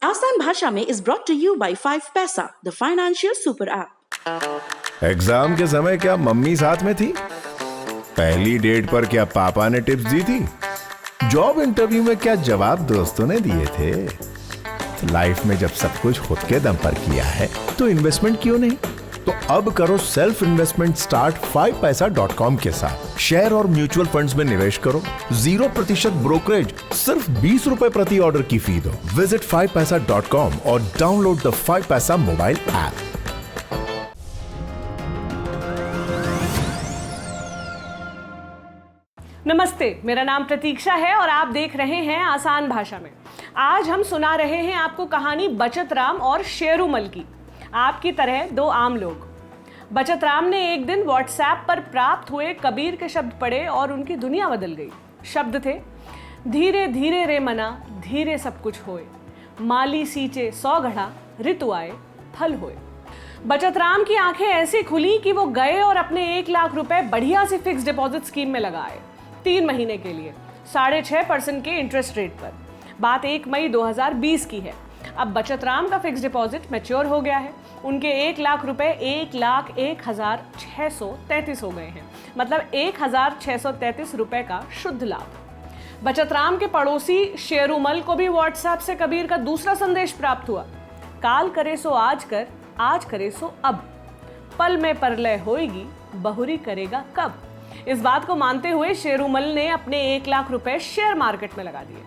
आसान भाषा में is brought to you by 5 पैसा, the financial super app। Exam के समय क्या मम्मी साथ में थी? पहली डेट पर क्या पापा ने टिप्स दी थी? जॉब इंटरव्यू में क्या जवाब दोस्तों ने दिए थे? लाइफ में जब सब कुछ खुद के दम पर किया है तो इन्वेस्टमेंट क्यों नहीं? तो अब करो सेल्फ इन्वेस्टमेंट स्टार्ट 5paisa.com के साथ। शेयर और म्यूचुअल फंड्स में निवेश करो, 0% ब्रोकरेज, सिर्फ 20 रुपए प्रति ऑर्डर की फी दो। विजिट 5paisa.com और डाउनलोड द 5 पैसा मोबाइल ऐप। नमस्ते, मेरा नाम प्रतीक्षा है और आप देख रहे हैं आसान भाषा में। आज हम सुना रहे हैं आपको कहानी बचत राम और शेरूमल की। आपकी तरह दो आम लोग। बचत राम ने एक दिन व्हाट्सएप पर प्राप्त हुए कबीर के शब्द पढ़े और उनकी दुनिया बदल गई। शब्द थे, धीरे धीरे रे मना, धीरे सब कुछ होए, माली सींचे 100 घड़ा, ऋतु आए फल होए। बचत राम की आंखें ऐसी खुली कि वो गए और अपने 1 लाख रुपए बढ़िया सी फिक्स डिपॉजिट स्कीम में लगाए 3 महीने के लिए 6.5% के इंटरेस्ट रेट पर। बात 1 मई 2020 की है। अब बचत राम का फिक्स डिपॉजिट मैच्योर हो गया है। उनके 1 लाख रुपए 1,01,633 हो गए हैं, मतलब 1,633 रुपए का शुद्ध लाभ। बचत राम के पड़ोसी शेरूमल को भी व्हाट्सएप से कबीर का दूसरा संदेश प्राप्त हुआ। काल करे सो आज कर, आज करे सो अब, पल में परलय होएगी, बहुरी करेगा कब। इस बात को मानते हुए शेरूमल ने अपने 1 लाख रुपए शेयर मार्केट में लगा दिए।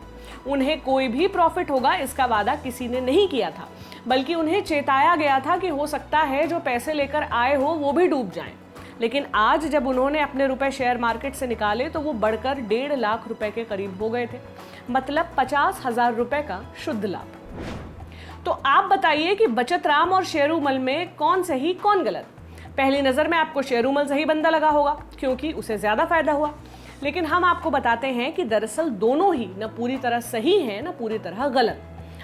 उन्हें कोई भी प्रॉफिट होगा इसका वादा किसी ने नहीं किया था, बल्कि उन्हें चेताया गया था कि हो सकता है जो पैसे लेकर आए हो वो भी डूब जाएं। लेकिन आज जब उन्होंने अपने रुपए शेयर मार्केट से निकाले तो वो बढ़कर 1.5 लाख रुपए के करीब हो गए थे, मतलब 50,000 रुपए का शुद्ध लाभ। तो आप बताइए कि बचत राम और शेरूमल में कौन सही कौन गलत? पहली नजर में आपको शेरूमल सही बंदा लगा होगा क्योंकि उसे ज्यादा फायदा हुआ, लेकिन हम आपको बताते हैं कि दरअसल दोनों ही न पूरी तरह सही हैं न पूरी तरह गलत।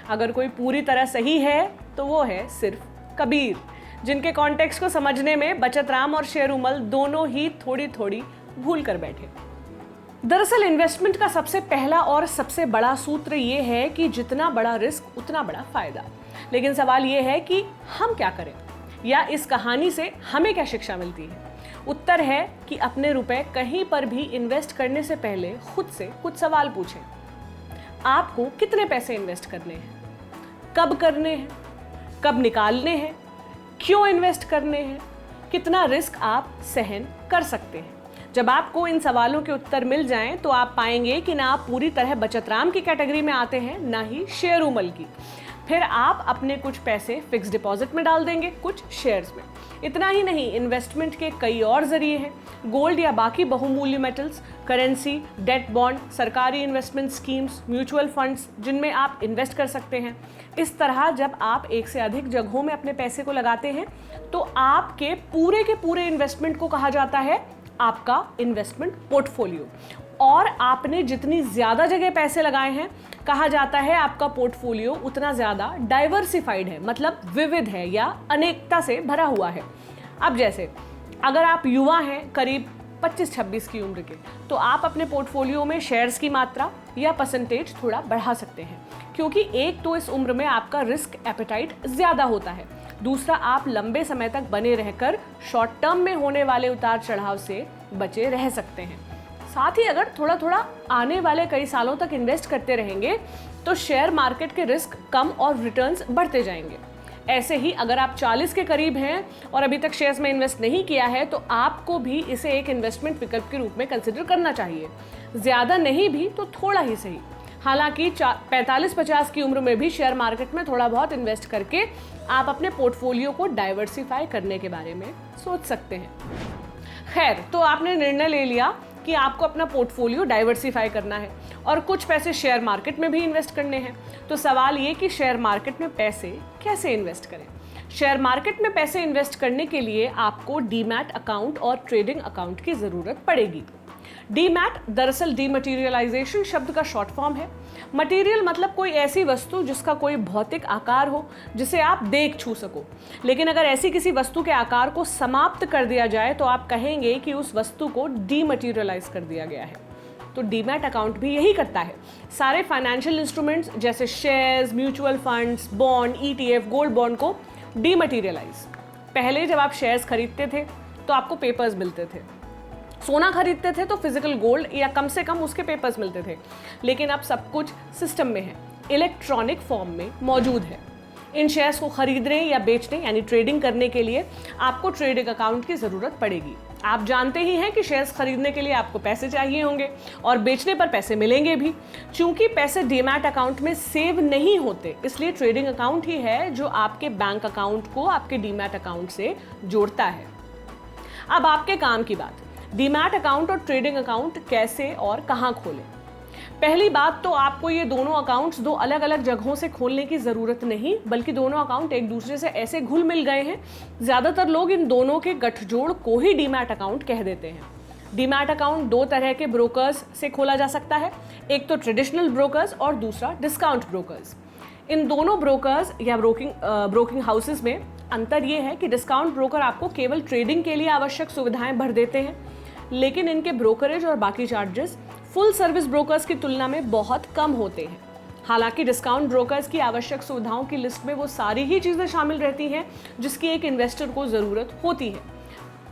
अगर कोई पूरी तरह सही है तो वो है सिर्फ कबीर, जिनके कॉन्टेक्स्ट को समझने में बचत राम और शेरूमल दोनों ही थोड़ी थोड़ी भूल कर बैठे। दरअसल इन्वेस्टमेंट का सबसे पहला और सबसे बड़ा सूत्र ये है कि जितना बड़ा रिस्क उतना बड़ा फायदा। लेकिन सवाल ये है कि हम क्या करें, या इस कहानी से हमें क्या शिक्षा मिलती है? उत्तर है कि अपने रुपए कहीं पर भी इन्वेस्ट करने से पहले खुद से कुछ सवाल पूछें। आपको कितने पैसे इन्वेस्ट करने हैं, कब करने हैं, कब निकालने हैं, क्यों इन्वेस्ट करने हैं, कितना रिस्क आप सहन कर सकते हैं। जब आपको इन सवालों के उत्तर मिल जाएं तो आप पाएंगे कि ना आप पूरी तरह बचत राम की कैटेगरी में आते हैं, ना ही शेरूमल की। फिर आप अपने कुछ पैसे फिक्स डिपॉजिट में डाल देंगे, कुछ शेयर्स में। इतना ही नहीं, इन्वेस्टमेंट के कई और जरिए हैं। गोल्ड या बाकी बहुमूल्य मेटल्स, करेंसी, डेट बॉन्ड, सरकारी इन्वेस्टमेंट स्कीम्स, म्यूचुअल फंड्स जिनमें आप इन्वेस्ट कर सकते हैं। इस तरह जब आप एक से अधिक जगहों में अपने पैसे को लगाते हैं तो आपके के पूरे इन्वेस्टमेंट को कहा जाता है आपका इन्वेस्टमेंट पोर्टफोलियो। और आपने जितनी ज़्यादा जगह पैसे लगाए हैं, कहा जाता है आपका पोर्टफोलियो उतना ज़्यादा डाइवर्सिफाइड है, मतलब विविध है या अनेकता से भरा हुआ है। अब जैसे अगर आप युवा हैं, करीब 25-26 की उम्र के, तो आप अपने पोर्टफोलियो में शेयर्स की मात्रा या परसेंटेज थोड़ा बढ़ा सकते हैं, क्योंकि एक तो इस उम्र में आपका रिस्क एपेटाइट ज़्यादा होता है, दूसरा आप लंबे समय तक बने रहकर शॉर्ट टर्म में होने वाले उतार चढ़ाव से बचे रह सकते हैं। साथ ही अगर थोड़ा थोड़ा आने वाले कई सालों तक इन्वेस्ट करते रहेंगे तो शेयर मार्केट के रिस्क कम और रिटर्न्स बढ़ते जाएंगे। ऐसे ही अगर आप 40 के करीब हैं और अभी तक शेयर्स में इन्वेस्ट नहीं किया है तो आपको भी इसे एक इन्वेस्टमेंट विकल्प के रूप में कंसिडर करना चाहिए। ज़्यादा नहीं भी तो थोड़ा ही सही। हालांकि 45-50 की उम्र में भी शेयर मार्केट में थोड़ा बहुत इन्वेस्ट करके आप अपने पोर्टफोलियो को डाइवर्सिफाई करने के बारे में सोच सकते हैं। खैर, तो आपने निर्णय ले लिया कि आपको अपना पोर्टफोलियो डाइवर्सिफाई करना है और कुछ पैसे शेयर मार्केट में भी इन्वेस्ट करने हैं। तो सवाल ये कि शेयर मार्केट में पैसे कैसे इन्वेस्ट करें? शेयर मार्केट में पैसे इन्वेस्ट करने के लिए आपको डीमैट अकाउंट और ट्रेडिंग अकाउंट की ज़रूरत पड़ेगी। डीमैट दरअसल डीमटेरियलाइजेशन शब्द का शॉर्ट फॉर्म है। मटेरियल मतलब कोई ऐसी वस्तु जिसका कोई भौतिक आकार हो, जिसे आप देख छू सको। लेकिन अगर ऐसी किसी वस्तु के आकार को समाप्त कर दिया जाए तो आप कहेंगे कि उस वस्तु को डीमटेरियलाइज कर दिया गया है। तो डीमैट अकाउंट भी यही करता है। सारे फाइनेंशियल इंस्ट्रूमेंट्स जैसे shares, mutual funds, bond, ETF, gold bond को डीमटेरियलाइज। पहले जब आप शेयर्स खरीदते थे तो आपको पेपर्स मिलते थे, सोना खरीदते थे तो फिजिकल गोल्ड या कम से कम उसके पेपर्स मिलते थे, लेकिन अब सब कुछ सिस्टम में है, इलेक्ट्रॉनिक फॉर्म में मौजूद है। इन शेयर्स को खरीदने या बेचने यानी ट्रेडिंग करने के लिए आपको ट्रेडिंग अकाउंट की ज़रूरत पड़ेगी। आप जानते ही हैं कि शेयर्स खरीदने के लिए आपको पैसे चाहिए होंगे और बेचने पर पैसे मिलेंगे भी। चूंकि पैसे डीमैट अकाउंट में सेव नहीं होते, इसलिए ट्रेडिंग अकाउंट ही है जो आपके बैंक अकाउंट को आपके डीमैट अकाउंट से जोड़ता है। अब आपके काम की बात, डीमैट अकाउंट और ट्रेडिंग अकाउंट कैसे और कहां खोलें। पहली बात तो आपको ये दोनों अकाउंट्स दो अलग अलग जगहों से खोलने की ज़रूरत नहीं, बल्कि दोनों अकाउंट एक दूसरे से ऐसे घुल मिल गए हैं, ज़्यादातर लोग इन दोनों के गठजोड़ को ही डीमैट अकाउंट कह देते हैं। डीमैट अकाउंट दो तरह के ब्रोकर्स से खोला जा सकता है, एक तो ट्रेडिशनल ब्रोकर्स और दूसरा डिस्काउंट ब्रोकर्स। इन दोनों ब्रोकर्स या ब्रोकिंग हाउसेस में अंतर ये है कि डिस्काउंट ब्रोकर आपको केवल ट्रेडिंग के लिए आवश्यक सुविधाएं भर देते हैं, लेकिन इनके ब्रोकरेज और बाकी चार्जेस फुल सर्विस ब्रोकर्स की तुलना में बहुत कम होते हैं। हालांकि डिस्काउंट ब्रोकर्स की आवश्यक सुविधाओं की लिस्ट में वो सारी ही चीज़ें शामिल रहती हैं जिसकी एक इन्वेस्टर को ज़रूरत होती है।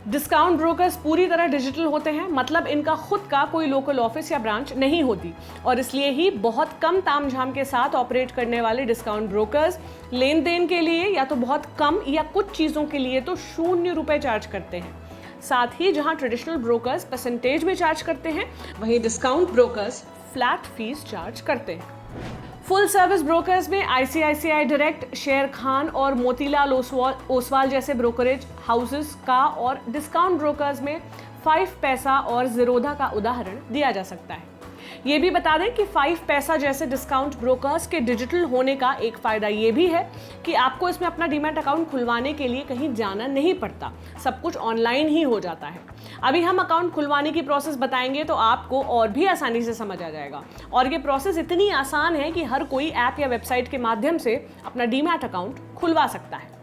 डिस्काउंट ब्रोकर्स पूरी तरह डिजिटल होते हैं, मतलब इनका खुद का कोई लोकल ऑफिस या ब्रांच नहीं होती, और इसलिए ही बहुत कम तामझाम के साथ ऑपरेट करने वाले डिस्काउंट ब्रोकर्स लेन देन के लिए या तो बहुत कम या कुछ चीज़ों के लिए तो 0 रुपये चार्ज करते हैं। साथ ही जहां ट्रेडिशनल ब्रोकर्स परसेंटेज में चार्ज करते हैं, वहीं discount brokers flat fees charge करते हैं। फुल सर्विस ब्रोकर्स में ICICI डायरेक्ट, शेर खान और मोतीलाल ओसवाल जैसे ब्रोकरेज हाउसेस का और डिस्काउंट ब्रोकर्स में 5 पैसा और ज़ीरोधा का उदाहरण दिया जा सकता है। ये भी बता दें कि 5 पैसा जैसे डिस्काउंट ब्रोकर्स के डिजिटल होने का एक फ़ायदा ये भी है कि आपको इसमें अपना डीमैट अकाउंट खुलवाने के लिए कहीं जाना नहीं पड़ता, सब कुछ ऑनलाइन ही हो जाता है। अभी हम अकाउंट खुलवाने की प्रोसेस बताएंगे तो आपको और भी आसानी से समझ आ जाएगा, और ये प्रोसेस इतनी आसान है कि हर कोई ऐप या वेबसाइट के माध्यम से अपना डीमैट अकाउंट खुलवा सकता है।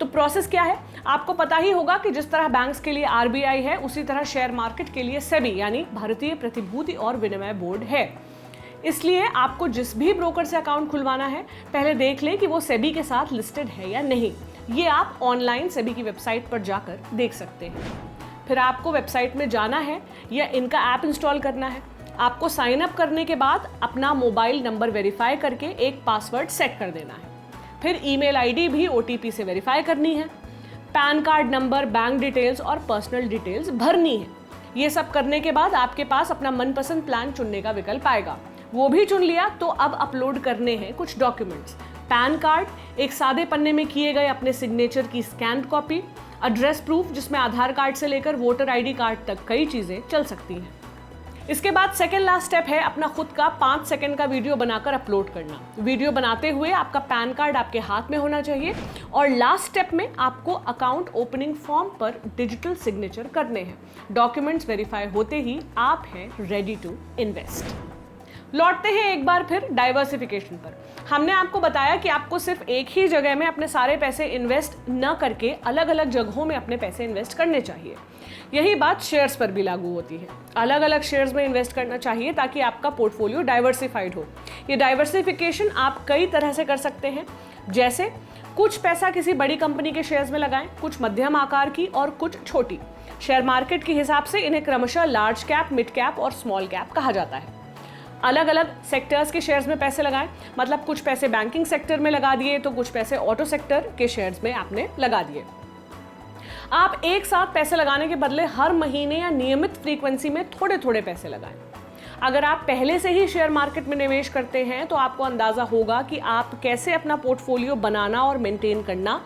तो प्रोसेस क्या है, आपको पता ही होगा कि जिस तरह बैंक्स के लिए RBI है, उसी तरह शेयर मार्केट के लिए सेबी यानी भारतीय प्रतिभूति और विनिमय बोर्ड है। इसलिए आपको जिस भी ब्रोकर से अकाउंट खुलवाना है, पहले देख लें कि वो सेबी के साथ लिस्टेड है या नहीं। ये आप ऑनलाइन सेबी की वेबसाइट पर जाकर देख सकते हैं। फिर आपको वेबसाइट में जाना है या इनका ऐप इंस्टॉल करना है। आपको साइन अप करने के बाद अपना मोबाइल नंबर वेरीफाई करके एक पासवर्ड सेट कर देना है। फिर ईमेल ID भी OTP से वेरीफाई करनी है। Pan card number, bank details और पर्सनल डिटेल्स भरनी है। ये सब करने के बाद आपके पास अपना मनपसंद प्लान चुनने का विकल्प आएगा। वो भी चुन लिया तो अब अपलोड करने हैं कुछ डॉक्यूमेंट्स। पैन कार्ड, एक सादे पन्ने में किए गए अपने सिग्नेचर की स्कैन कॉपी, एड्रेस प्रूफ जिसमें आधार कार्ड से लेकर वोटर ID कार्ड तक कई चीज़ें चल सकती हैं। इसके बाद सेकेंड लास्ट स्टेप है अपना खुद का 5 सेकंड का वीडियो बनाकर अपलोड करना। वीडियो बनाते हुए आपका पैन कार्ड आपके हाथ में होना चाहिए, और लास्ट स्टेप में आपको अकाउंट ओपनिंग फॉर्म पर डिजिटल सिग्नेचर करने हैं। डॉक्यूमेंट्स वेरीफाई होते ही आप हैं रेडी टू इन्वेस्ट। लौटते हैं एक बार फिर डाइवर्सिफिकेशन पर। हमने आपको बताया कि आपको सिर्फ एक ही जगह में अपने सारे पैसे इन्वेस्ट न करके अलग अलग जगहों में अपने पैसे इन्वेस्ट करने चाहिए। यही बात शेयर्स पर भी लागू होती है। अलग अलग शेयर्स में इन्वेस्ट करना चाहिए ताकि आपका पोर्टफोलियो डाइवर्सिफाइड हो। ये डाइवर्सिफिकेशन आप कई तरह से कर सकते हैं, जैसे कुछ पैसा किसी बड़ी कंपनी के शेयर्स में लगाएं, कुछ मध्यम आकार की और कुछ छोटी। शेयर मार्केट के हिसाब से इन्हें क्रमशः लार्ज कैप, मिड कैप और स्मॉल कैप कहा जाता है। अलग अलग सेक्टर्स के शेयर्स में पैसे लगाएं, मतलब कुछ पैसे बैंकिंग सेक्टर में लगा दिए तो कुछ पैसे ऑटो सेक्टर के शेयर्स में आपने लगा दिए। आप एक साथ पैसे लगाने के बदले हर महीने या नियमित फ्रीक्वेंसी में थोड़े थोड़े पैसे लगाएं। अगर आप पहले से ही शेयर मार्केट में निवेश करते हैं तो आपको अंदाजा होगा कि आप कैसे अपना पोर्टफोलियो बनाना और मेंटेन करना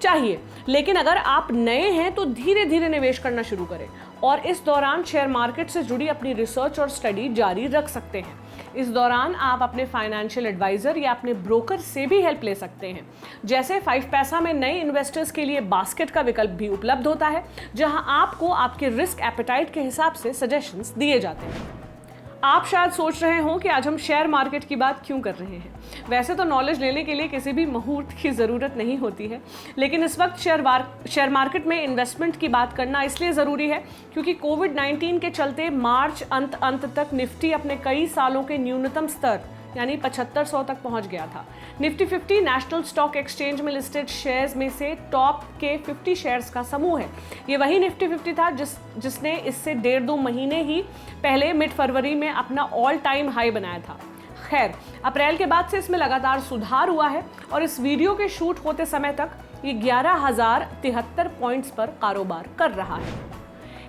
चाहिए। लेकिन अगर आप नए हैं तो धीरे धीरे निवेश करना शुरू करें और इस दौरान शेयर मार्केट से जुड़ी अपनी रिसर्च और स्टडी जारी रख सकते हैं। इस दौरान आप अपने फाइनेंशियल एडवाइजर या अपने ब्रोकर से भी हेल्प ले सकते हैं। जैसे 5 पैसा में नए इन्वेस्टर्स के लिए बास्केट का विकल्प भी उपलब्ध होता है, जहां आपको आपके रिस्क एपेटाइट के हिसाब से सजेशंस दिए जाते हैं। आप शायद सोच रहे हों कि आज हम शेयर मार्केट की बात क्यों कर रहे हैं। वैसे तो नॉलेज लेने के लिए किसी भी मुहूर्त की ज़रूरत नहीं होती है, लेकिन इस वक्त शेयर मार्केट में इन्वेस्टमेंट की बात करना इसलिए ज़रूरी है क्योंकि कोविड-19 के चलते मार्च अंत तक निफ्टी अपने कई सालों के न्यूनतम स्तर यानी 7500 तक पहुंच गया था। निफ्टी 50 नेशनल स्टॉक एक्सचेंज में लिस्टेड शेयर्स में से टॉप के 50 शेयर्स का समूह है। ये वही निफ्टी 50 था जिसने इससे 1.5-2 महीने ही पहले मिड फरवरी में अपना ऑल टाइम हाई बनाया था। खैर, अप्रैल के बाद से इसमें लगातार सुधार हुआ है और इस वीडियो के शूट होते समय तक ये 11,073 पॉइंट्स पर कारोबार कर रहा है।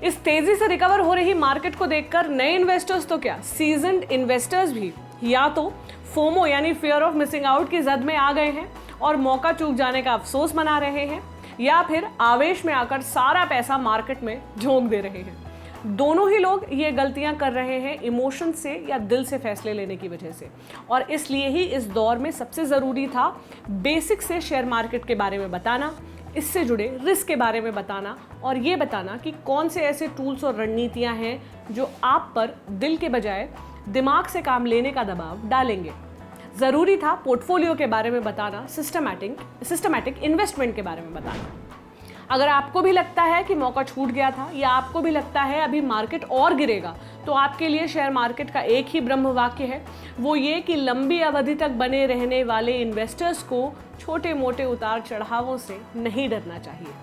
इस तेजी से रिकवर हो रही मार्केट को देखकर नए इन्वेस्टर्स तो क्या, सीजन्ड इन्वेस्टर्स भी या तो फोमो यानी फियर ऑफ मिसिंग आउट की जद में आ गए हैं और मौका चूक जाने का अफसोस मना रहे हैं, या फिर आवेश में आकर सारा पैसा मार्केट में झोंक दे रहे हैं। दोनों ही लोग ये गलतियां कर रहे हैं इमोशन से या दिल से फैसले लेने की वजह से, और इसलिए ही इस दौर में सबसे ज़रूरी था बेसिक से शेयर मार्केट के बारे में बताना, इससे जुड़े रिस्क के बारे में बताना और ये बताना कि कौन से ऐसे टूल्स और रणनीतियां हैं जो आप पर दिल के बजाय दिमाग से काम लेने का दबाव डालेंगे। ज़रूरी था पोर्टफोलियो के बारे में बताना, सिस्टमैटिक इन्वेस्टमेंट के बारे में बताना। अगर आपको भी लगता है कि मौका छूट गया था या आपको भी लगता है अभी मार्केट और गिरेगा, तो आपके लिए शेयर मार्केट का एक ही ब्रह्म वाक्य है, वो ये कि लंबी अवधि तक बने रहने वाले इन्वेस्टर्स को छोटे मोटे उतार चढ़ावों से नहीं डरना चाहिए।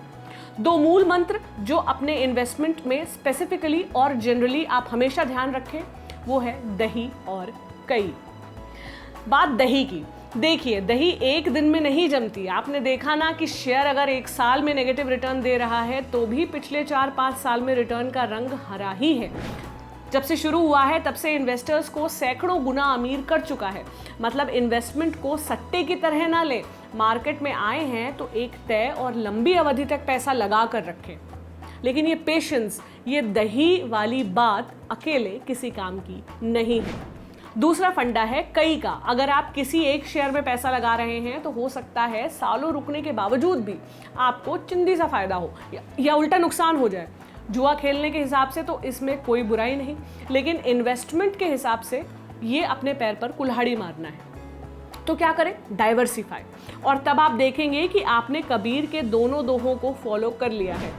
2 मूल मंत्र जो अपने इन्वेस्टमेंट में स्पेसिफिकली और जनरली आप हमेशा ध्यान रखें, वो है दही और कई। बात दही की, देखिए दही एक दिन में नहीं जमती। आपने देखा ना कि शेयर अगर 1 साल में नेगेटिव रिटर्न दे रहा है तो भी पिछले 4-5 साल में रिटर्न का रंग हरा ही है। जब से शुरू हुआ है तब से इन्वेस्टर्स को सैकड़ों गुना अमीर कर चुका है। मतलब इन्वेस्टमेंट को सट्टे की तरह ना ले, मार्केट में आए हैं तो एक तय और लंबी अवधि तक पैसा लगा कर रखें। लेकिन ये पेशेंस, ये दही वाली बात अकेले किसी काम की नहीं है। दूसरा फंडा है कई का। अगर आप किसी एक शेयर में पैसा लगा रहे हैं तो हो सकता है सालों रुकने के बावजूद भी आपको चिंदी सा फायदा हो या उल्टा नुकसान हो जाए। जुआ खेलने के हिसाब से तो इसमें कोई बुराई नहीं, लेकिन इन्वेस्टमेंट के हिसाब से ये अपने पैर पर कुल्हाड़ी मारना है। तो क्या करें? डाइवर्सिफाई। और तब आप देखेंगे कि आपने कबीर के दोनों दोहों को फॉलो कर लिया है।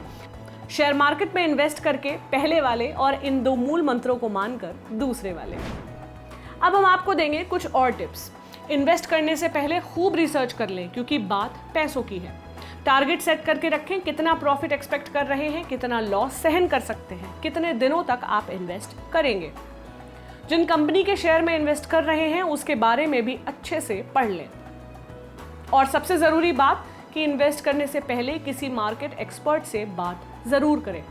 शेयर मार्केट में इन्वेस्ट करके पहले वाले और इन 2 मूल मंत्रों को मानकर दूसरे वाले। अब हम आपको देंगे कुछ और टिप्स। इन्वेस्ट करने से पहले खूब रिसर्च कर लें क्योंकि बात पैसों की है। टारगेट सेट करके रखें, कितना प्रॉफिट एक्सपेक्ट कर रहे हैं, कितना लॉस सहन कर सकते हैं, कितने दिनों तक आप इन्वेस्ट करेंगे। जिन कंपनी के शेयर में इन्वेस्ट कर रहे हैं उसके बारे में भी अच्छे से पढ़ लें। और सबसे ज़रूरी बात कि इन्वेस्ट करने से पहले किसी मार्केट एक्सपर्ट से बात ज़रूर करें।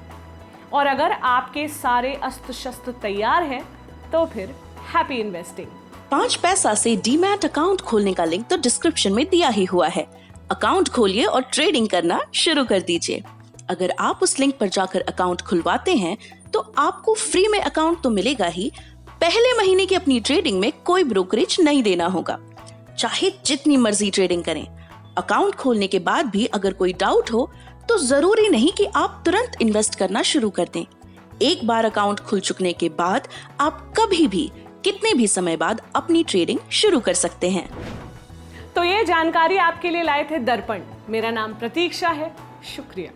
और अगर आपके सारे अस्त्र शस्त्र तैयार हैं तो फिर हैप्पी इन्वेस्टिंग। 5 पैसा से डीमैट अकाउंट खोलने का लिंक तो डिस्क्रिप्शन में दिया ही हुआ है। अकाउंट खोलिए और ट्रेडिंग करना शुरू कर दीजिए। अगर आप उस लिंक पर जाकर अकाउंट खुलवाते हैं तो आपको फ्री में अकाउंट तो मिलेगा ही, पहले महीने की अपनी ट्रेडिंग में कोई ब्रोकरेज नहीं देना होगा। चाहे जितनी मर्जी ट्रेडिंग करें। अकाउंट खोलने के बाद भी अगर कोई डाउट हो तो जरूरी नहीं कि आप तुरंत इन्वेस्ट करना शुरू कर दें। एक बार अकाउंट खुल चुकने के बाद आप कभी भी कितने भी समय बाद अपनी ट्रेडिंग शुरू कर सकते हैं। तो ये जानकारी आपके लिए लाए थे दर्पण। मेरा नाम प्रतीक्षा है। शुक्रिया।